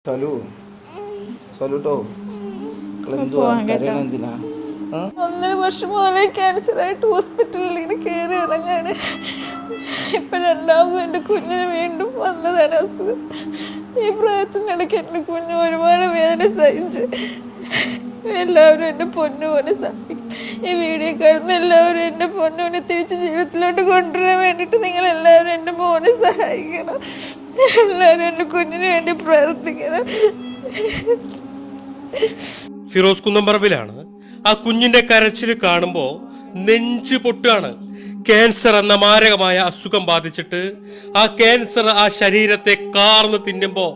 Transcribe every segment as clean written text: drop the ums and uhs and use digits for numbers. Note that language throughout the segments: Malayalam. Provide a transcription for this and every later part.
സൊല്ലുട്ടോ എന്തിനാ 1.5 വർഷം മുതലേ ക്യാൻസറായിട്ട് ഹോസ്പിറ്റലിൽ ഇങ്ങനെ കയറി ഇറങ്ങാണ്. ഇപ്പം രണ്ടാമത് എൻ്റെ കുഞ്ഞിന് വീണ്ടും വന്നതാണ് അസുഖം. ഈ പ്രായത്തിനിടയ്ക്ക് എൻ്റെ കുഞ്ഞ് ഒരുപാട് വേദന സഹിച്ച്. എല്ലാവരും എൻ്റെ പൊന്നുപോലെ സഹായിക്കും. ഈ വീഡിയോ കാണുന്ന എല്ലാവരും എൻ്റെ പൊന്നുവിനെ തിരിച്ച് ജീവിതത്തിലോട്ട് കൊണ്ടുവരാൻ വേണ്ടിയിട്ട് നിങ്ങൾ എല്ലാവരും എൻ്റെ മോനെ സഹായിക്കണം. എല്ലാവരും എൻ്റെ കുഞ്ഞിന് വേണ്ടി പ്രാർത്ഥിക്കണം. ഫിറോസ് കുന്നംപറമ്പിലാണ്. ആ കുഞ്ഞിന്റെ കരച്ചിൽ കാണുമ്പോൾ നെഞ്ച് പൊട്ടാണ്. ക്യാൻസർ എന്ന മാരകമായ അസുഖം ബാധിച്ചിട്ട് ആ ക്യാൻസർ ആ ശരീരത്തെ കാർന്ന് തിന്നുമ്പോൾ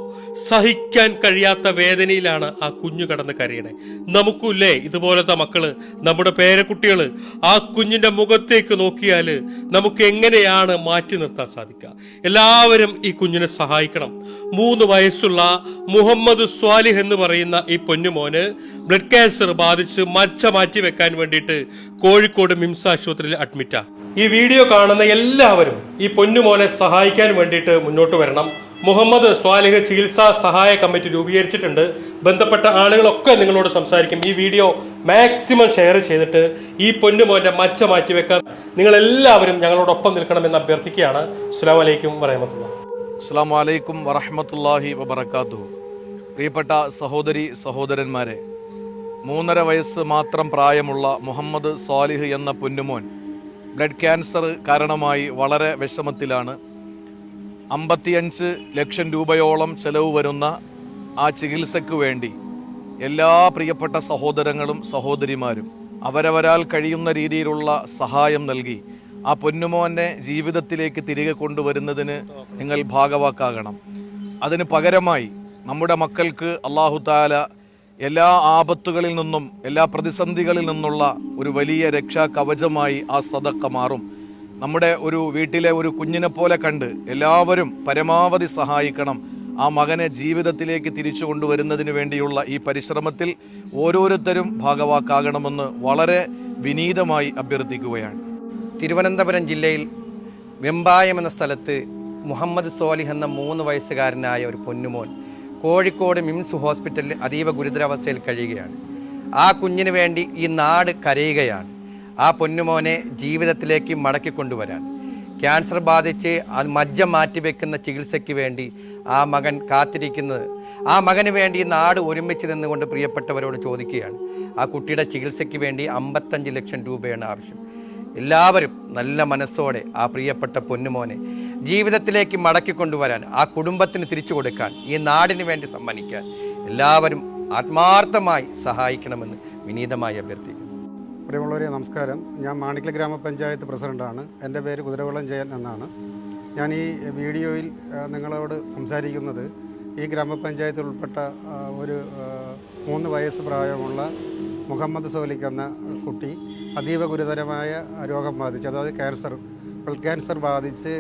സഹിക്കാൻ കഴിയാത്ത വേദനയിലാണ് ആ കുഞ്ഞു കടന്ന് കരയണേ. നമുക്കില്ലേ ഇതുപോലത്തെ മക്കള്, നമ്മുടെ പേരക്കുട്ടികള്? ആ കുഞ്ഞിന്റെ മുഖത്തേക്ക് നോക്കിയാൽ നമുക്ക് എങ്ങനെയാണ് മാറ്റി നിർത്താൻ സാധിക്കുക? എല്ലാവരും ഈ കുഞ്ഞിനെ സഹായിക്കണം. 3 വയസ്സുള്ള മുഹമ്മദ് സ്വാലിഹ് എന്ന് പറയുന്ന ഈ പൊന്നുമോന് ബ്ലഡ് ക്യാൻസർ ബാധിച്ച് മജ്ജ മാറ്റി വെക്കാൻ വേണ്ടിയിട്ട് കോഴിക്കോട് മിംസ് ആശുപത്രിയിൽ അഡ്മിറ്റാ. ഈ വീഡിയോ കാണുന്ന എല്ലാവരും ഈ പൊന്നുമോനെ സഹായിക്കാൻ വേണ്ടിയിട്ട് മുന്നോട്ട് വരണം. മുഹമ്മദ് സ്വാലിഹ് ചികിത്സാ സഹായ കമ്മിറ്റി രൂപീകരിച്ചിട്ടുണ്ട്. ബന്ധപ്പെട്ട ആളുകളൊക്കെ നിങ്ങളോട് സംസാരിക്കും. ഈ വീഡിയോ മാക്സിമം ഷെയർ ചെയ്തിട്ട് ഈ പൊന്നുമോന്റെ മജ്ജ മാറ്റിവെക്കാൻ നിങ്ങളെല്ലാവരും ഞങ്ങളോടൊപ്പം നിൽക്കണമെന്ന് അഭ്യർത്ഥിക്കുകയാണ്. അസ്സലാമു അലൈക്കും വറഹ്മത്തുള്ളാഹി. അസ്സലാമു അലൈക്കും വറഹ്മത്തുള്ളാഹി വബറകാതുഹു. പ്രിയപ്പെട്ട സഹോദരി സഹോദരന്മാരെ, 3.5 വയസ്സ് മാത്രം പ്രായമുള്ള മുഹമ്മദ് സ്വാലിഹ് എന്ന പൊന്നുമോൻ ബ്ലഡ് ക്യാൻസർ കാരണമായി വളരെ വിഷമത്തിലാണ്. 55 ലക്ഷം രൂപയോളം ചെലവ് വരുന്ന ആ ചികിത്സയ്ക്ക് വേണ്ടി എല്ലാ പ്രിയപ്പെട്ട സഹോദരങ്ങളും സഹോദരിമാരും അവരവരാൽ കഴിയുന്ന രീതിയിലുള്ള സഹായം നൽകി ആ പൊന്നുമോനെ ജീവിതത്തിലേക്ക് തിരികെ കൊണ്ടുവരുന്നതിന് നിങ്ങൾ ഭാഗവാക്കാകണം. അതിന് പകരമായി നമ്മുടെ മക്കൾക്ക് അല്ലാഹു തആല എല്ലാ ആപത്തുകളിൽ നിന്നും എല്ലാ പ്രതിസന്ധികളിൽ നിന്നുള്ള ഒരു വലിയ രക്ഷാ കവചമായി ആ സദഖ മാറും. നമ്മുടെ ഒരു വീട്ടിലെ ഒരു കുഞ്ഞിനെ പോലെ കണ്ട് എല്ലാവരും പരമാവധി സഹായിക്കണം. ആ മകനെ ജീവിതത്തിലേക്ക് തിരിച്ചു കൊണ്ടുവരുന്നതിന് വേണ്ടിയുള്ള ഈ പരിശ്രമത്തിൽ ഓരോരുത്തരും ഭാഗവാക്കാകണമെന്ന് വളരെ വിനീതമായി അഭ്യർത്ഥിക്കുകയാണ്. തിരുവനന്തപുരം ജില്ലയിൽ വെമ്പായം എന്ന സ്ഥലത്ത് മുഹമ്മദ് സ്വാലിഹ് എന്ന 3 വയസ്സുകാരനായ ഒരു പൊന്നുമോൻ കോഴിക്കോട് മിംസ് ഹോസ്പിറ്റലിൽ അതീവ ഗുരുതരാവസ്ഥയിൽ കഴിയുകയാണ്. ആ കുഞ്ഞിന് വേണ്ടി ഈ നാട് കരയുകയാണ്. ആ പൊന്നുമോനെ ജീവിതത്തിലേക്ക് മടക്കിക്കൊണ്ടുവരാൻ ക്യാൻസർ ബാധിച്ച് മജ്ജ മാറ്റിവെക്കുന്ന ചികിത്സയ്ക്ക് വേണ്ടി ആ മകൻ കാത്തിരിക്കുന്നത്. ആ മകന് വേണ്ടി നാട് ഒരുമിച്ച് നിന്നുകൊണ്ട് പ്രിയപ്പെട്ടവരോട് ചോദിക്കുകയാണ്. ആ കുട്ടിയുടെ ചികിത്സയ്ക്ക് വേണ്ടി 55 ലക്ഷം രൂപയാണ് ആവശ്യം. എല്ലാവരും നല്ല മനസ്സോടെ ആ പ്രിയപ്പെട്ട പൊന്നുമോനെ ജീവിതത്തിലേക്ക് മടക്കിക്കൊണ്ടുവരാൻ, ആ കുടുംബത്തിന് തിരിച്ചു കൊടുക്കാൻ, ഈ നാടിന് വേണ്ടി സമ്മാനിക്കാൻ എല്ലാവരും ആത്മാർത്ഥമായി സഹായിക്കണമെന്ന് വിനീതമായി അഭ്യർത്ഥിക്കുന്നു. പ്രിയമുള്ളവരെ നമസ്കാരം. ഞാൻ മാണിക്കൽ ഗ്രാമപഞ്ചായത്ത് പ്രസിഡൻ്റാണ്. എൻ്റെ പേര് കുതിരകുളം ജയൻ എന്നാണ്. ഞാൻ ഈ വീഡിയോയിൽ നിങ്ങളോട് സംസാരിക്കുന്നത് ഈ ഗ്രാമപഞ്ചായത്തിൽ ഉൾപ്പെട്ട ഒരു 3 വയസ്സ് പ്രായമുള്ള മുഹമ്മദ് സോലിക് എന്ന കുട്ടി അതീവ ഗുരുതരമായ രോഗം ബാധിച്ച്, അതായത് ബ്ലഡ് ക്യാൻസർ ബാധിച്ച്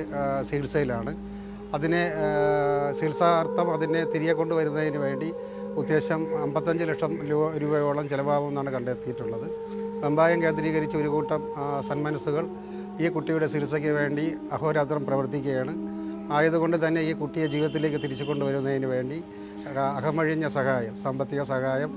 ചികിത്സയിലാണ്. അതിനെ ചികിത്സാർത്ഥം അതിനെ തിരികെ കൊണ്ടുവരുന്നതിന് വേണ്ടി ഉദ്ദേശം 55 ലക്ഷം രൂപയോളം ചിലവാകുമെന്നാണ് കണ്ടെത്തിയിട്ടുള്ളത്. വെമ്പായം കേന്ദ്രീകരിച്ച് ഒരു കൂട്ടം സന്മനസ്സുകൾ ഈ കുട്ടിയുടെ ചികിത്സയ്ക്ക് വേണ്ടി അഹോരാത്രം പ്രവർത്തിക്കുകയാണ്. ആയതുകൊണ്ട് തന്നെ ഈ കുട്ടിയെ ജീവിതത്തിലേക്ക് തിരിച്ചു കൊണ്ടുവരുന്നതിന് വേണ്ടി അകമഴിഞ്ഞ സഹായം, സാമ്പത്തിക സഹായം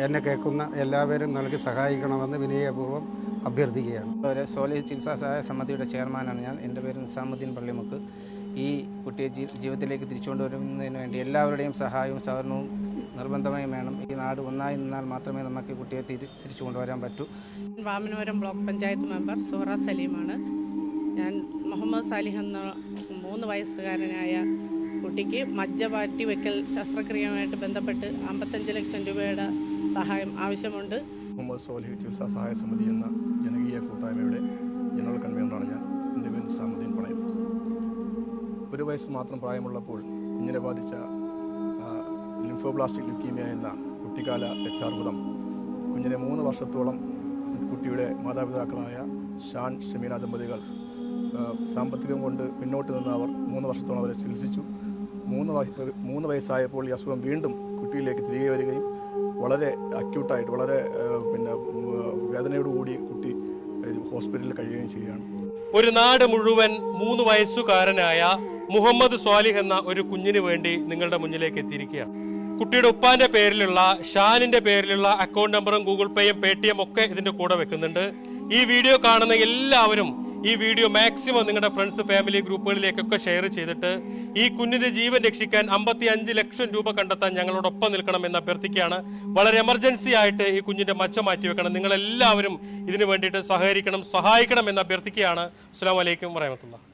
എന്നെ കേൾക്കുന്ന എല്ലാവരും നൽകി സഹായിക്കണമെന്ന് വിനയപൂർവ്വം അഭ്യർത്ഥിക്കുകയാണ്. സ്വാലിഹ് ചികിത്സാ സഹായ സമിതിയുടെ ചെയർമാനാണ് ഞാൻ. എൻ്റെ പേര് നിസാമുദ്ദീൻ പള്ളിമുക്ക്. ഈ കുട്ടിയെ ജീവിതത്തിലേക്ക് തിരിച്ചുകൊണ്ടുവരുന്നതിന് വേണ്ടി എല്ലാവരുടെയും സഹായവും സഹകരണവും നിർബന്ധമായും വേണം. ഈ നാട് ഒന്നായി നിന്നാൽ മാത്രമേ നമുക്ക് ഈ കുട്ടിയെ തിരിച്ചു കൊണ്ടുവരാൻ പറ്റൂ. വാമനപുരം ബ്ലോക്ക് പഞ്ചായത്ത് മെമ്പർ സുഹറ സലീമാണ് ഞാൻ. മുഹമ്മദ് സാലിഹ് എന്ന 3 വയസ്സുകാരനായ കുട്ടിക്ക് മജ്ജ മാറ്റി വയ്ക്കൽ ശസ്ത്രക്രിയയുമായിട്ട് ബന്ധപ്പെട്ട് 55 ലക്ഷം രൂപയുടെ സഹായം ആവശ്യമുണ്ട്. മുഹമ്മദ് സ്വാലിഹ് ചികിത്സാ സഹായ സമിതി എന്ന ജനകീയ കൂട്ടായ്മയുടെ ജനറൽ കൺവീനറാണ് ഞാൻ. എൻ്റെ പേര് നിസാമുദ്ദീൻ പണയം. 1 വയസ്സ് മാത്രം പ്രായമുള്ളപ്പോൾ കുഞ്ഞിനെ ബാധിച്ച ലിംഫോബ്ലാസ്റ്റിക് ലുക്കീമിയ എന്ന കുട്ടിക്കാല രക്താർബുദം കുഞ്ഞിനെ 3 വർഷത്തോളം കുട്ടിയുടെ മാതാപിതാക്കളായ ഷാൻ ഷമീന ദമ്പതികൾ സാമ്പത്തികം കൊണ്ട് പിന്നോട്ട് നിന്ന് അവർ 3 വർഷത്തോളം അവരെ ചികിത്സിച്ചു. 3 വയസ്സായപ്പോൾ ഈ അസുഖം വീണ്ടും കുട്ടിയിലേക്ക് തിരികെ വരികയും വളരെ അക്യൂട്ടായിട്ട് വളരെ വേദനയോടുകൂടി കുട്ടി ഹോസ്പിറ്റലിൽ കഴിയുകയും ചെയ്യുകയാണ്. ഒരു നാട് മുഴുവൻ 3 വയസ്സുകാരനായ മുഹമ്മദ് സ്വാലിഹ് എന്ന ഒരു കുഞ്ഞിന് വേണ്ടി നിങ്ങളുടെ മുന്നിലേക്ക് എത്തിയിരിക്കുകയാണ്. കുട്ടിയുടെ ഉപ്പാന്റെ പേരിലുള്ള ഷാനിന്റെ പേരിലുള്ള അക്കൗണ്ട് നമ്പറും ഗൂഗിൾ പേയും പേടിഎം ഒക്കെ ഇതിന്റെ കൂടെ വെക്കുന്നുണ്ട്. ഈ വീഡിയോ കാണുന്ന എല്ലാവരും ഈ വീഡിയോ മാക്സിമം നിങ്ങളുടെ ഫ്രണ്ട്സ് ഫാമിലി ഗ്രൂപ്പുകളിലേക്കൊക്കെ ഷെയർ ചെയ്തിട്ട് ഈ കുഞ്ഞിന്റെ ജീവൻ രക്ഷിക്കാൻ 55 ലക്ഷം രൂപ കണ്ടെത്താൻ ഞങ്ങളോടൊപ്പം നിൽക്കണം എന്ന് അഭ്യർത്ഥിക്കുകയാണ്. വളരെ എമർജൻസി ആയിട്ട് ഈ കുഞ്ഞിന്റെ മച്ച മാറ്റി വെക്കണം. നിങ്ങളെല്ലാവരും ഇതിനു വേണ്ടിയിട്ട് സഹകരിക്കണം, സഹായിക്കണം എന്ന് അഭ്യർത്ഥിക്കുകയാണ്. അസ്സലാമു അലൈക്കും വറഹ്മത്തുള്ളാഹി.